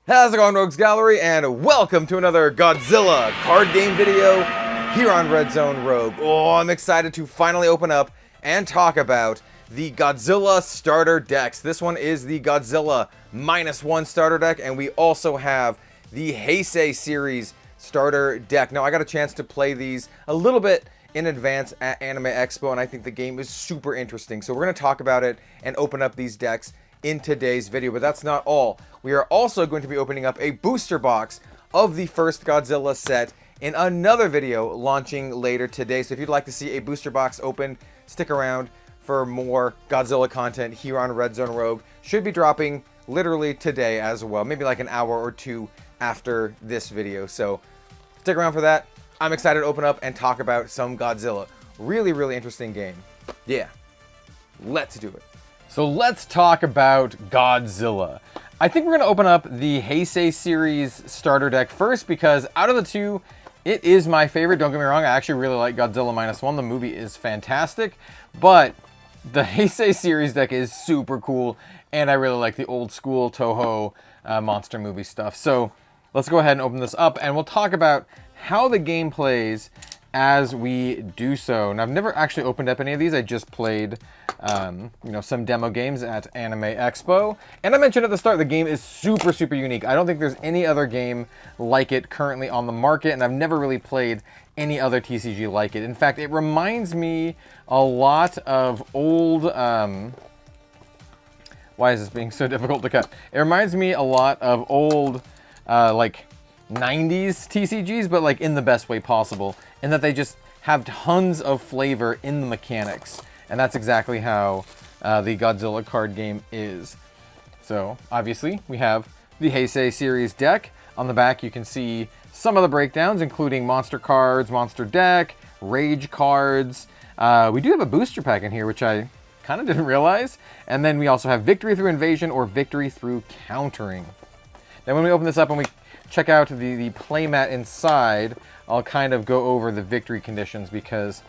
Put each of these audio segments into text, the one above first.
How's it going, Rogues Gallery, and welcome to another Godzilla card game video here on Red Zone Rogue. Oh, I'm excited to finally open up and talk about the Godzilla starter decks. This one is the Godzilla -1 starter deck, and we also have the Heisei series starter deck. Now, I got a chance to play these a little bit in advance at Anime Expo, and I think the game is super interesting. So we're going to talk about it and open up these decks in today's video, but that's not all. We are also going to be opening up a booster box of the first Godzilla set in another video launching later today. So if you'd like to see a booster box open, stick around for more Godzilla content here on Red Zone Rogue. Should be dropping literally today as well, maybe like an hour or two after this video. So stick around for that. I'm excited to open up and talk about some Godzilla. Really interesting game. Yeah, let's do it. So let's talk about Godzilla. I think we're going to open up the Heisei series starter deck first because out of the two, it is my favorite. Don't get me wrong, I actually really like Godzilla -1. The movie is fantastic, but the Heisei series deck is super cool, and I really like the old school Toho monster movie stuff. So let's go ahead and open this up, and we'll talk about how the game plays as we do so. Now, I've never actually opened up any of these. I just played some demo games at Anime Expo. And I mentioned at the start, the game is super unique. I don't think there's any other game like it currently on the market, and I've never really played any other TCG like it. In fact, it reminds me a lot of old... why is this being so difficult to cut? It reminds me a lot of old, like 90s TCGs, but like in the best way possible, in that they just have tons of flavor in the mechanics, and that's exactly how the Godzilla card game is. So obviously we have the Heisei series deck. On the back you can see some of the breakdowns, including monster cards, monster deck, rage cards. We do have a booster pack in here, which I kind of didn't realize, and then we also have victory through invasion or victory through countering. Then when we open this up and we check out the playmat inside, I'll kind of go over the victory conditions because,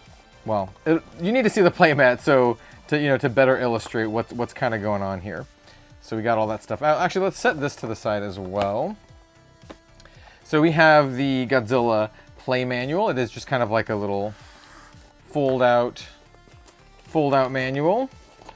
well, you need to see the playmat so to better illustrate what's kind of going on here. So we got all that stuff out. Actually, let's set this to the side as well. So we have the Godzilla play manual. It is just kind of like a little fold out manual,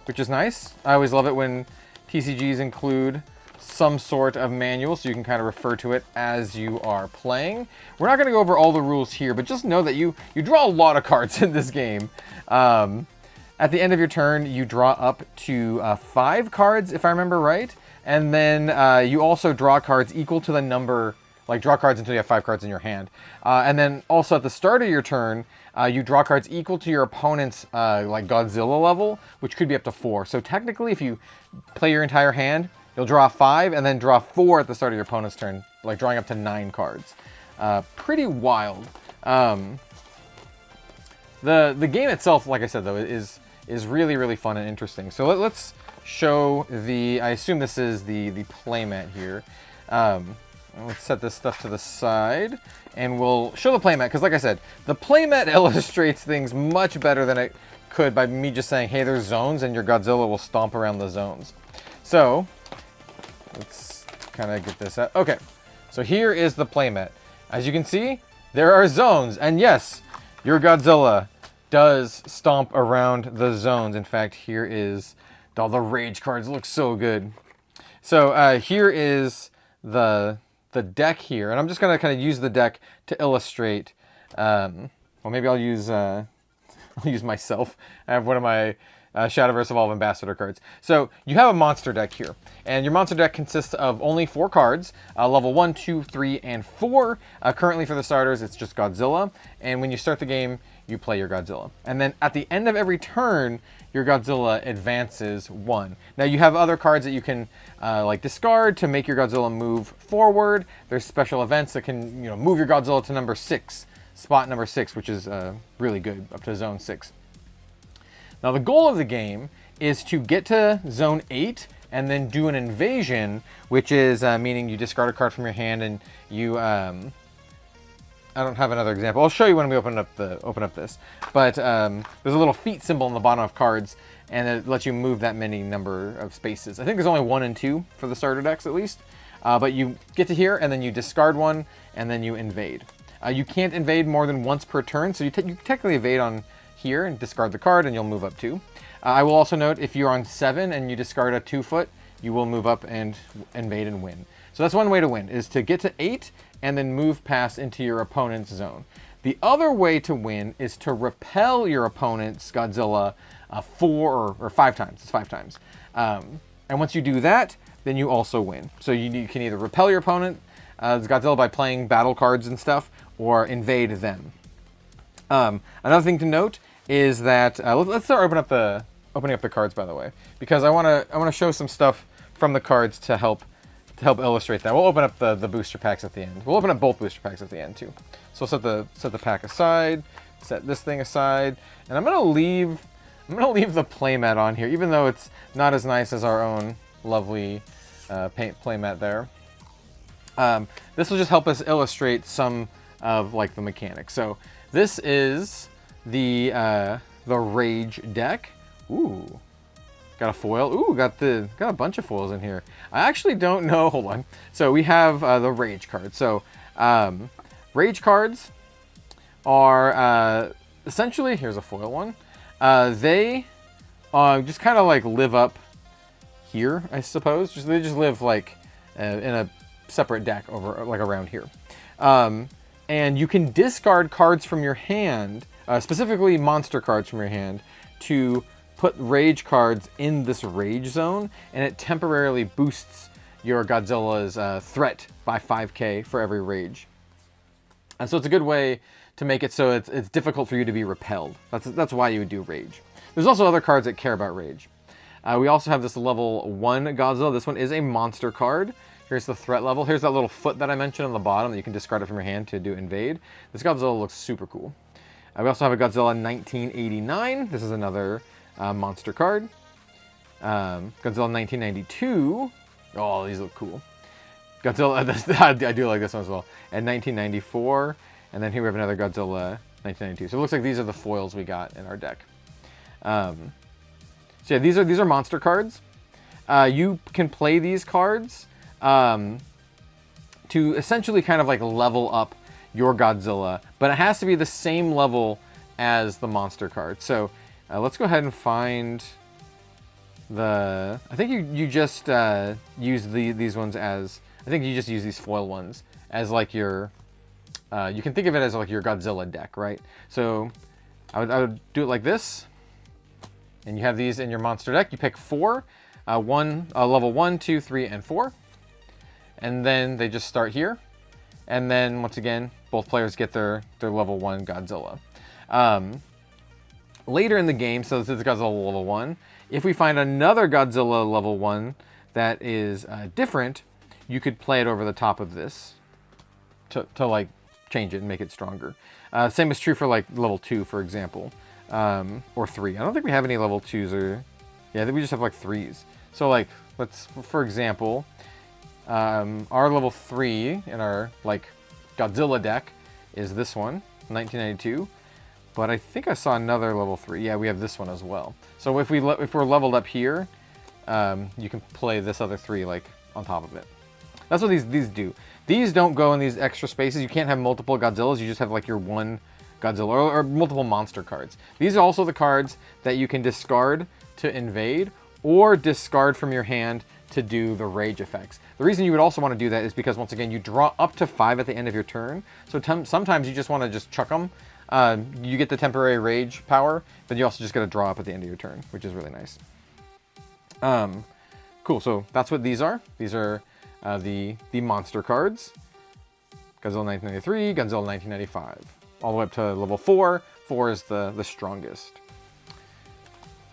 which is nice. I always love it when TCGs include some sort of manual so you can kind of refer to it as you are playing. We're not going to go over all the rules here, but just know that you draw a lot of cards in this game. At the end of your turn, you draw up to 5 cards, if I remember right, and then you also draw cards equal to the number, like draw cards until you have 5 cards in your hand. And then also at the start of your turn, you draw cards equal to your opponent's like Godzilla level, which could be up to 4. So technically, if you play your entire hand, you'll draw 5 and then draw 4 at the start of your opponent's turn, like drawing up to 9 cards. Pretty wild. The game itself, like I said though, is really fun and interesting. So let's show the, I assume this is the playmat here. Let's set this stuff to the side and we'll show the playmat, because like I said, the playmat illustrates things much better than it could by me just saying, hey, there's zones, and your Godzilla will stomp around the zones. So let's kind of get this out. Okay, so here is the playmat. As you can see, there are zones, and yes, your Godzilla does stomp around the zones. In fact, here is all the rage cards. Look so good. So here is the deck here, and I'm just gonna kind of use the deck to illustrate. Well, maybe I'll use myself. I have one of my Shadowverse Evolve Ambassador cards. So you have a monster deck here, and your monster deck consists of only 4 cards, level 1, 2, 3, and 4. Currently for the starters, it's just Godzilla, and when you start the game, you play your Godzilla. And then at the end of every turn, your Godzilla advances 1. Now you have other cards that you can like discard to make your Godzilla move forward. There's special events that can move your Godzilla to number 6, spot number 6, which is really good, up to zone 6. Now the goal of the game is to get to zone 8 and then do an invasion, which is meaning you discard a card from your hand and you I don't have another example. I'll show you when we open up this. But there's a little feet symbol on the bottom of cards, and it lets you move that many number of spaces. I think there's only 1 and 2 for the starter decks at least. But you get to here, and then you discard one, and then you invade. You can't invade more than once per turn, so you technically evade on here and discard the card, and you'll move up 2. I will also note, if you're on 7 and you discard a 2-foot, you will move up and invade and win. So that's one way to win, is to get to 8 and then move past into your opponent's zone. The other way to win is to repel your opponent's Godzilla 4 or 5 times. It's 5 times. And once you do that, then you also win. So you can either repel your opponent's Godzilla by playing battle cards and stuff, or invade them. Another thing to note is that let's start opening up the cards, by the way, because I want to show some stuff from the cards to help illustrate that. We'll open up the booster packs at the end. We'll open up both booster packs at the end too. So we'll set the pack aside, set this thing aside, and I'm gonna leave the playmat on here, even though it's not as nice as our own lovely paint playmat there. This will just help us illustrate some of like the mechanics. So this is the Rage deck. Ooh, got a foil. Ooh, got a bunch of foils in here. I actually don't know. Hold on. So we have the Rage card. So Rage cards are essentially, here's a foil one. They just kind of like live up here, I suppose. They just live like in a separate deck over like around here. And you can discard cards from your hand, specifically monster cards from your hand, to put Rage cards in this Rage zone, and it temporarily boosts your Godzilla's threat by 5k for every Rage. And so it's a good way to make it so it's difficult for you to be repelled. That's why you would do Rage. There's also other cards that care about Rage. We also have this level 1 Godzilla. This one is a monster card. Here's the threat level. Here's that little foot that I mentioned on the bottom that you can discard it from your hand to do invade. This Godzilla looks super cool. We also have a Godzilla 1989. This is another monster card. Godzilla 1992. Oh, these look cool. Godzilla, I do like this one as well. And 1994. And then here we have another Godzilla 1992. So it looks like these are the foils we got in our deck. So yeah, these are monster cards. You can play these cards to essentially kind of like level up your Godzilla, but it has to be the same level as the monster card. So let's go ahead and find the, I think you just use these ones as, I think you just use these foil ones as like your, you can think of it as like your Godzilla deck, right? So I would do it like this, and you have these in your monster deck. You pick 4, level 1, 2, 3, and 4. And then they just start here. And then, once again, both players get their level 1 Godzilla. Later in the game, so this is Godzilla level 1, if we find another Godzilla level 1 that is different, you could play it over the top of this to like change it and make it stronger. Same is true for like level 2, for example, or 3. I don't think we have any level 2s, or yeah, I think we just have like 3s. So like, let's, for example, our level 3 in our like Godzilla deck is this one, 1992. But I think I saw another level 3. Yeah, we have this one as well. So if we're leveled up here, you can play this other 3 like on top of it. That's what these do. These don't go in these extra spaces. You can't have multiple Godzillas. You just have like your one Godzilla or multiple monster cards. These are also the cards that you can discard to invade or discard from your hand to do the Rage effects. The reason you would also want to do that is because, once again, you draw up to 5 at the end of your turn. So sometimes you just want to just chuck them. You get the temporary Rage power, but you also just get to draw up at the end of your turn, which is really nice. Cool, so that's what these are. These are the monster cards. Godzilla 1993, Godzilla 1995. All the way up to level 4. 4 is the strongest.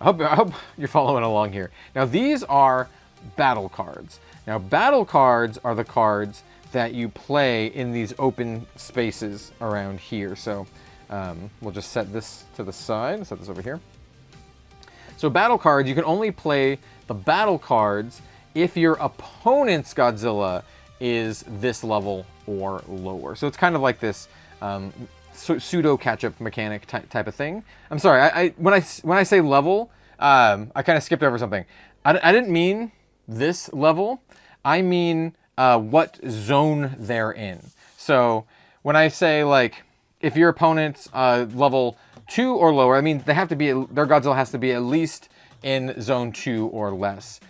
I hope you're following along here. Now, these are battle cards. Now, battle cards are the cards that you play in these open spaces around here. So we'll just set this to the side, set this over here. So battle cards, you can only play the battle cards if your opponent's Godzilla is this level or lower. So it's kind of like this pseudo catch-up mechanic type of thing. I'm sorry, when I say level, I kind of skipped over something. I didn't mean this level. I mean what zone they're in. So when I say like, if your opponent's level 2 or lower, I mean, they have to be, their Godzilla has to be at least in zone 2 or less.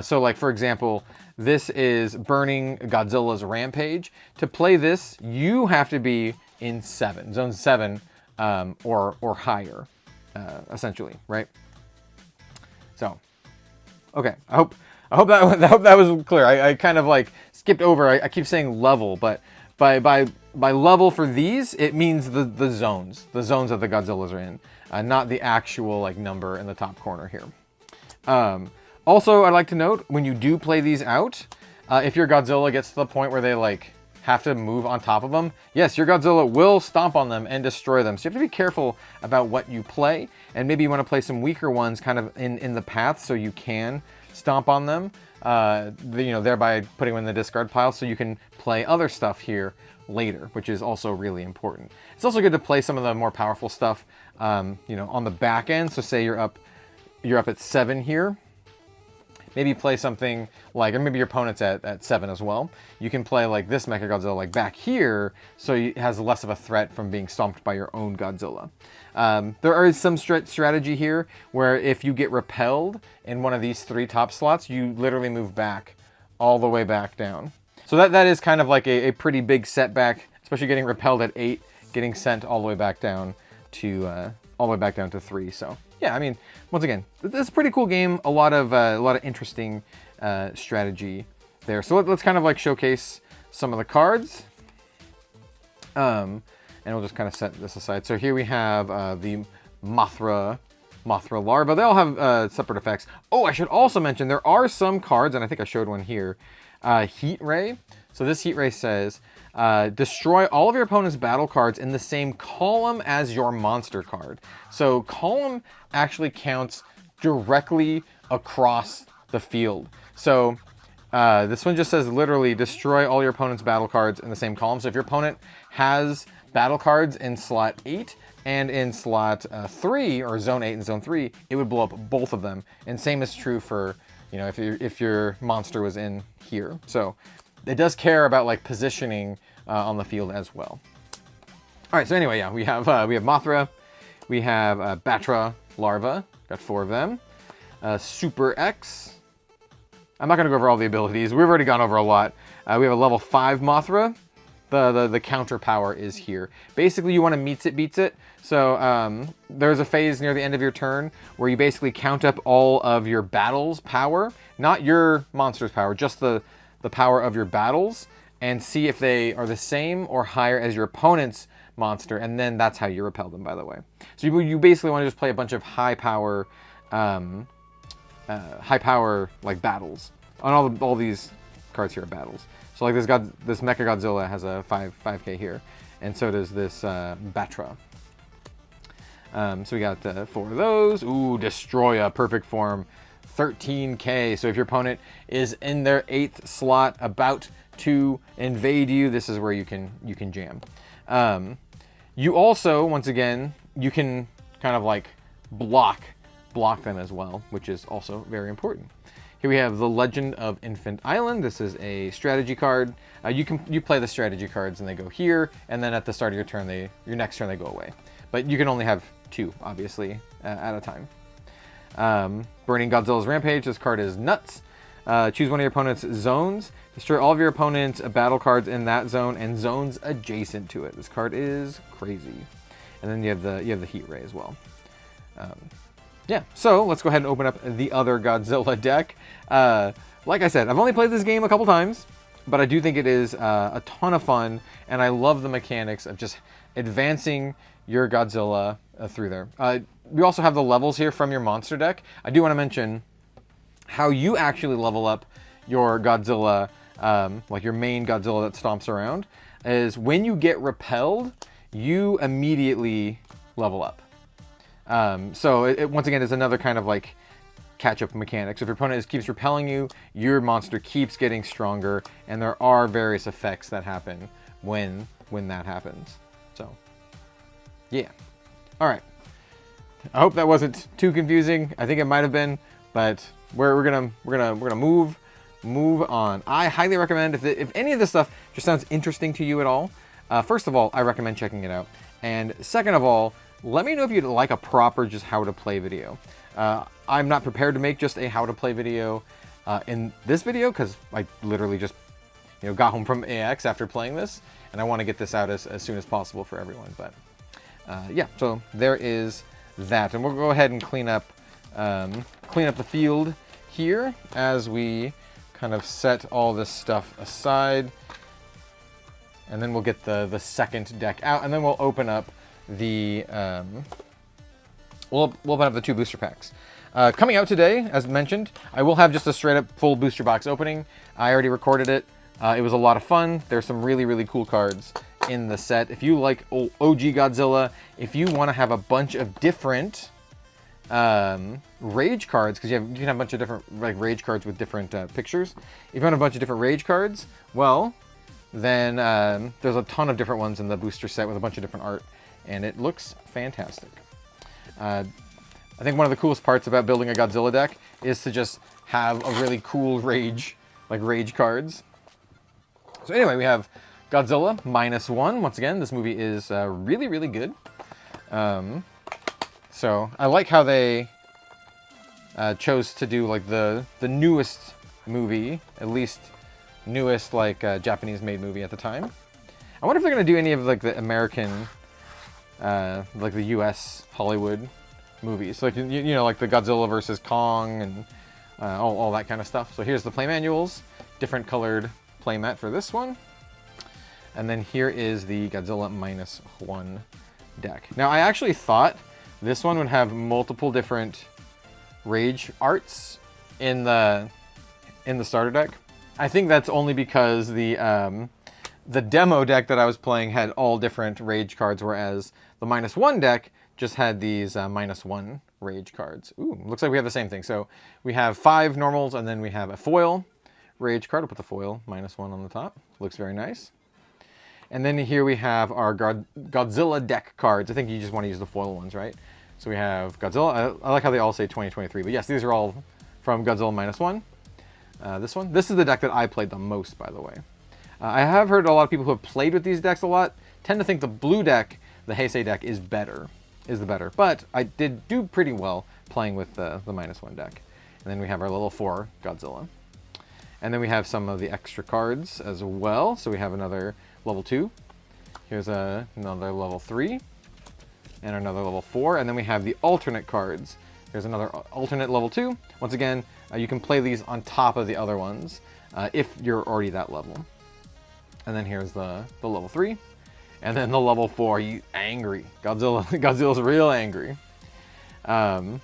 So like, for example, this is burning Godzilla's Rampage. To play this, you have to be in zone 7 or higher, essentially, right? So, okay, I hope that was clear. I kind of like skipped over. I keep saying level, but by level for these, it means the zones that the Godzillas are in, not the actual like number in the top corner here. Also, I'd like to note, when you do play these out, if your Godzilla gets to the point where they like have to move on top of them, yes, your Godzilla will stomp on them and destroy them. So you have to be careful about what you play, and maybe you want to play some weaker ones kind of in the path so you can stomp on them, thereby putting them in the discard pile so you can play other stuff here later, which is also really important. It's also good to play some of the more powerful stuff, on the back end. So say you're up at 7 here. Maybe play something like, or maybe your opponent's at 7 as well. You can play like this Mechagodzilla like back here, so it has less of a threat from being stomped by your own Godzilla. There is some strategy here where if you get repelled in one of these 3 top slots, you literally move back, all the way back down. So that is kind of like a pretty big setback, especially getting repelled at 8, getting sent all the way back down to 3. So yeah, I mean, once again, it's a pretty cool game. A lot of interesting strategy there. So let's kind of like showcase some of the cards, and we'll just kind of set this aside. So here we have the Mothra larva. They all have separate effects. Oh, I should also mention there are some cards, and I think I showed one here. Heat Ray. So this Heat Ray says, destroy all of your opponent's battle cards in the same column as your monster card. So column actually counts directly across the field. So this one just says literally destroy all your opponent's battle cards in the same column. So if your opponent has battle cards in slot 8 and in slot 3, or zone 8 and zone 3, it would blow up both of them. And same is true for, if your monster was in here. So it does care about like positioning on the field as well. All right, so anyway, yeah, we have Mothra, we have Batra larva, got 4 of them. Super X. I'm not gonna go over all the abilities. We've already gone over a lot. We have a level 5 Mothra. The counter power is here. Basically, you want to meets it, beats it. So there's a phase near the end of your turn where you basically count up all of your battles' power, not your monster's power, just the power of your battles, and see if they are the same or higher as your opponent's monster, and then that's how you repel them, by the way. So you basically want to just play a bunch of high power like battles. On all these cards here are battles. So like this Mechagodzilla has a 5k here, and so does this Batra. So we got 4 of those. Ooh, Destroya, perfect form, 13k. So if your opponent is in their 8th slot, about to invade you, this is where you can jam. You also, once again, you can kind of like block them as well, which is also very important. Here we have the Legend of Infant Island. This is a strategy card. You play the strategy cards and they go here, and then at the start of your turn, your next turn they go away. But you can only have 2, obviously, at a time. Burning Godzilla's Rampage. This card is nuts. Choose one of your opponent's zones. Destroy all of your opponent's battle cards in that zone and zones adjacent to it. This card is crazy. And then you have the Heat Ray as well. Yeah, so let's go ahead and open up the other Godzilla deck. Like I said, I've only played this game a couple times, but I do think it is a ton of fun, and I love the mechanics of just advancing your Godzilla through there. We also have the levels here from your monster deck. I do want to mention how you actually level up your Godzilla, like your main Godzilla that stomps around, is when you get repelled, you immediately level up. So it once again is another kind of like catch-up mechanic. So if your opponent keeps repelling you, your monster keeps getting stronger, and there are various effects that happen when that happens. So yeah. All right. I hope that wasn't too confusing. I think it might have been, but we're gonna move move on. I highly recommend, if any of this stuff just sounds interesting to you at all, first of all, I recommend checking it out. And second of all, let me know if you'd like a proper just how to play video. I'm not prepared to make just a how to play video in this video because I literally just got home from AX after playing this, and I want to get this out as soon as possible for everyone. But yeah, so there is that, and we'll go ahead and clean up the field here as we kind of set all this stuff aside, and then we'll get the second deck out, and then we'll open up the we'll open up the 2 booster packs. Coming out today, as mentioned, I will have just a straight up full booster box opening. I already recorded it. It was a lot of fun. There's some really, really cool cards in the set. If you like OG Godzilla, if you want to have a bunch of different Rage cards, because you can have a bunch of different Rage cards with different pictures. If you want a bunch of different Rage cards, well, then there's a ton of different ones in the booster set with a bunch of different art, and it looks fantastic. I think one of the coolest parts about building a Godzilla deck is to just have a really cool Rage cards. So anyway, we have Godzilla -1. Once again, this movie is really, really good. So I like how they chose to do the newest movie, at least newest Japanese-made movie at the time. I wonder if they're gonna do any of the American, the U.S. Hollywood movies, like the Godzilla versus Kong and all that kind of stuff. So here's the play manuals, different colored playmat for this one, and then here is the Godzilla -1 deck. Now I actually thought this one would have multiple different Rage arts in the starter deck. I think that's only because the demo deck that I was playing had all different Rage cards, whereas the -1 deck just had these -1 Rage cards. Ooh, looks like we have the same thing. So we have 5 normals, and then we have a foil Rage card. I'll put the foil -1 on the top. Looks very nice. And then here we have our Godzilla deck cards. I think you just want to use the foil ones, right? So we have Godzilla. I like how they all say 2023, but yes, these are all from Godzilla -1. This one. This is the deck that I played the most, by the way. I have heard a lot of people who have played with these decks a lot tend to think the blue deck, the Heisei deck, is the better. But I did do pretty well playing with the -1 deck. And then we have our level 4 Godzilla. And then we have some of the extra cards as well. So we have another level 2. Here's another level 3. And another level 4. And then we have the alternate cards. Here's another alternate level 2. Once again, you can play these on top of the other ones if you're already that level. And then here's the level 3. And then the level 4, you angry. Godzilla's real angry. And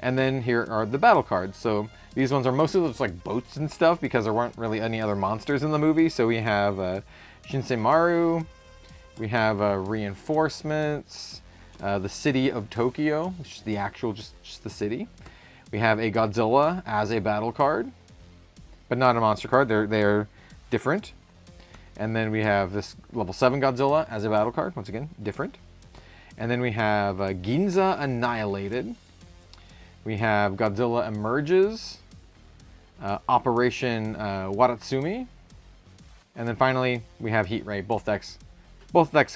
then here are the battle cards. So these ones are mostly just like boats and stuff because there weren't really any other monsters in the movie. So we have Shinseimaru, we have reinforcements, the city of Tokyo, which is the actual, just the city. We have a Godzilla as a battle card, but not a monster card. They're different. And then we have this level 7 Godzilla as a battle card. Once again, different. And then we have Ginza Annihilated. We have Godzilla Emerges, Operation Watatsumi. And then finally, we have Heat Ray. Both decks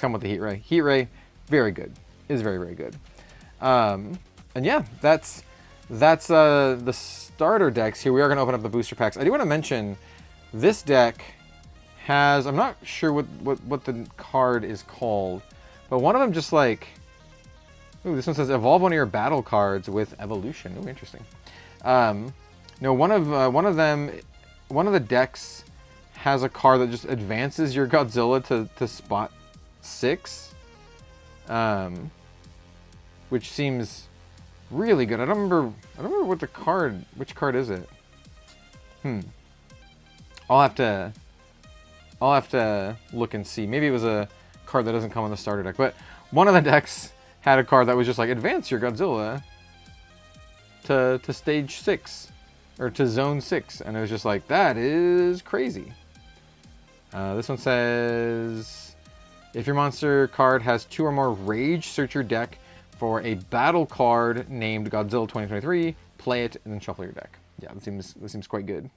come with the Heat Ray. Heat Ray, very good. Is very, very good. And yeah, that's the starter decks. Here we are going to open up the booster packs. I do want to mention this deck has, I'm not sure what the card is called, but one of them just like, ooh, this one says evolve one of your battle cards with evolution. Ooh, interesting. No, one of the decks has a card that just advances your Godzilla to spot 6, which seems really good. I don't remember which card is it? I'll have to look and see. Maybe it was a card that doesn't come on the starter deck, but one of the decks had a card that was just like advance your Godzilla to stage 6 or to zone 6, and it was just like, that is crazy. This one says, if your monster card has 2 or more rage, search your deck for a battle card named Godzilla 2023, play it, and then shuffle your deck. Yeah, this seems quite good.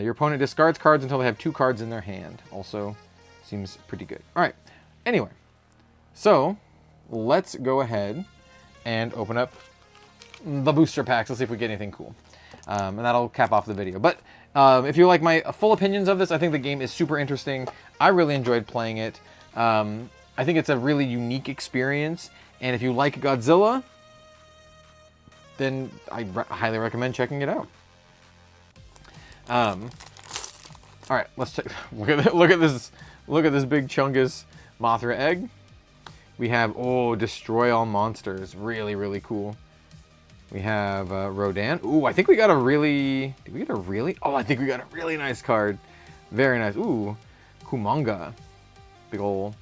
Your opponent discards cards until they have 2 cards in their hand. Also seems pretty good. All right. Anyway, so let's go ahead and open up the booster packs. Let's see if we get anything cool. And that'll cap off the video. But if you like my full opinions of this, I think the game is super interesting. I really enjoyed playing it. I think it's a really unique experience. And if you like Godzilla, then I highly recommend checking it out. All right, let's check. Look at this big Chungus Mothra egg. We have destroy all monsters. Really, really cool. We have Rodan. Ooh, I think we got a really. Did we get a really? Oh, I think we got a really nice card. Very nice. Ooh, Kumanga. Big ol'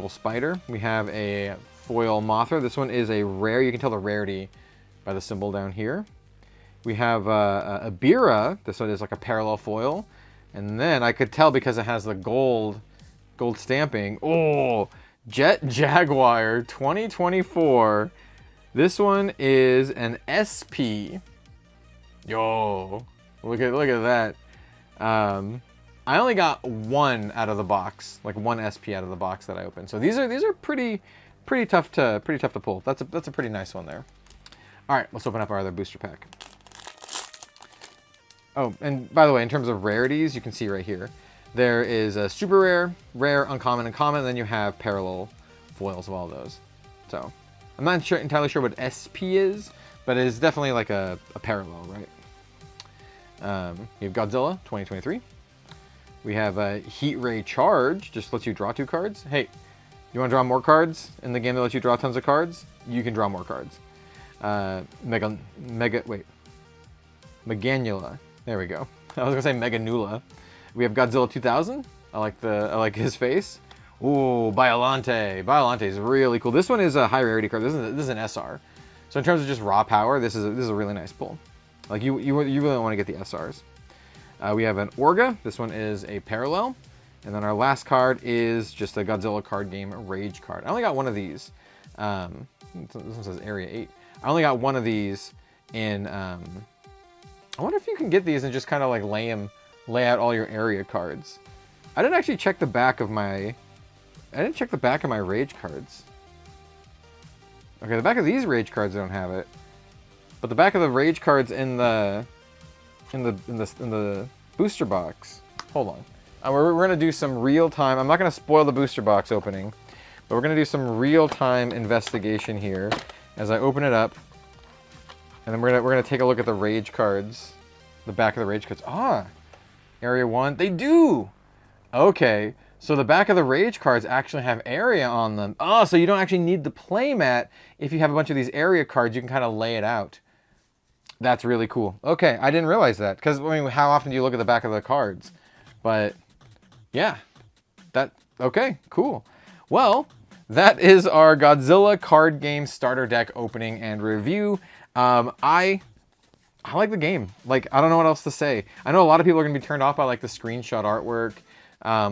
spider. We have a foil Mothra. This one is a rare. You can tell the rarity by the symbol down here. We have a Bira. This one is like a parallel foil. And then I could tell because it has the gold stamping. Oh, Jet Jaguar 2024. This one is an SP. Yo, look at that. I only got one out of the box, like one SP out of the box that I opened. So these are pretty tough to pull. That's a pretty nice one there. All right, let's open up our other booster pack. Oh, and by the way, in terms of rarities, you can see right here, there is a super rare, rare, uncommon, and common, and then you have parallel foils of all those. So I'm not entirely sure what SP is, but it is definitely like a parallel, right? You have Godzilla 2023. We have a Heat Ray Charge, just lets you draw 2 cards. Hey, you want to draw more cards in the game that lets you draw tons of cards? You can draw more cards. Meganula. There we go. I was gonna say Meganula. We have Godzilla 2000. I like his face. Ooh, Biolante. Biolante is really cool. This one is a high rarity card. This is an SR. So in terms of just raw power, this is a really nice pull. Like you really want to get the SRs. We have an Orga. This one is a parallel. And then our last card is just a Godzilla card game Rage card. I only got one of these. This one says Area 8. I only got one of these in... I wonder if you can get these and just kind of like lay out all your area cards. I didn't actually check the back of my... I didn't check the back of my Rage cards. Okay, the back of these Rage cards don't have it. But the back of the Rage cards in the booster box. Hold on. We're gonna do some real time. I'm not gonna spoil the booster box opening, but we're gonna do some real time investigation here as I open it up, and then we're gonna take a look at the Rage cards, the back of the Rage cards. Ah, Area 1. They do. Okay, so the back of the Rage cards actually have area on them. Oh, so you don't actually need the playmat. If you have a bunch of these area cards, you can kind of lay it out. That's really cool. Okay, I didn't realize that, because I mean, how often do you look at the back of the cards? But yeah, okay, cool. Well, that is our Godzilla card game starter deck opening and review. I like the game. Like, I don't know what else to say. I know a lot of people are gonna be turned off by like the screenshot artwork,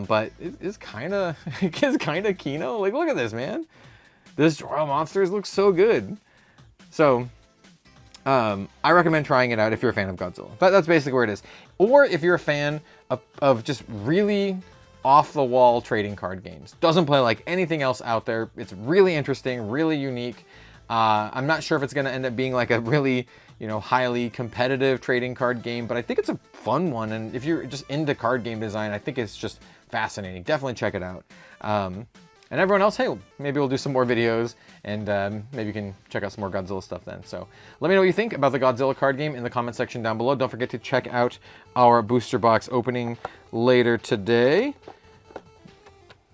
but it's kind of Kino. Like, look at this, man. This Royal Monsters looks so good. So I recommend trying it out if you're a fan of Godzilla. That's basically where it is. Or if you're a fan of just really off-the-wall trading card games. Doesn't play like anything else out there. It's really interesting, really unique. I'm not sure if it's going to end up being like a really, highly competitive trading card game, but I think it's a fun one. And if you're just into card game design, I think it's just fascinating. Definitely check it out. And everyone else, hey, maybe we'll do some more videos, and maybe you can check out some more Godzilla stuff then. So let me know what you think about the Godzilla card game in the comment section down below. Don't forget to check out our booster box opening later today.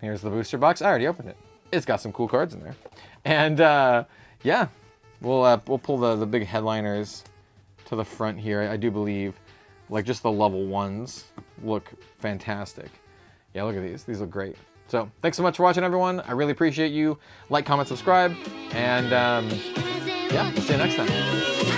Here's the booster box. I already opened it. It's got some cool cards in there. And yeah, we'll pull the big headliners to the front here. I do believe, like, just the level 1s look fantastic. Yeah, look at these. These look great. So thanks so much for watching, everyone. I really appreciate you. Like, comment, subscribe, and yeah, we'll see you next time.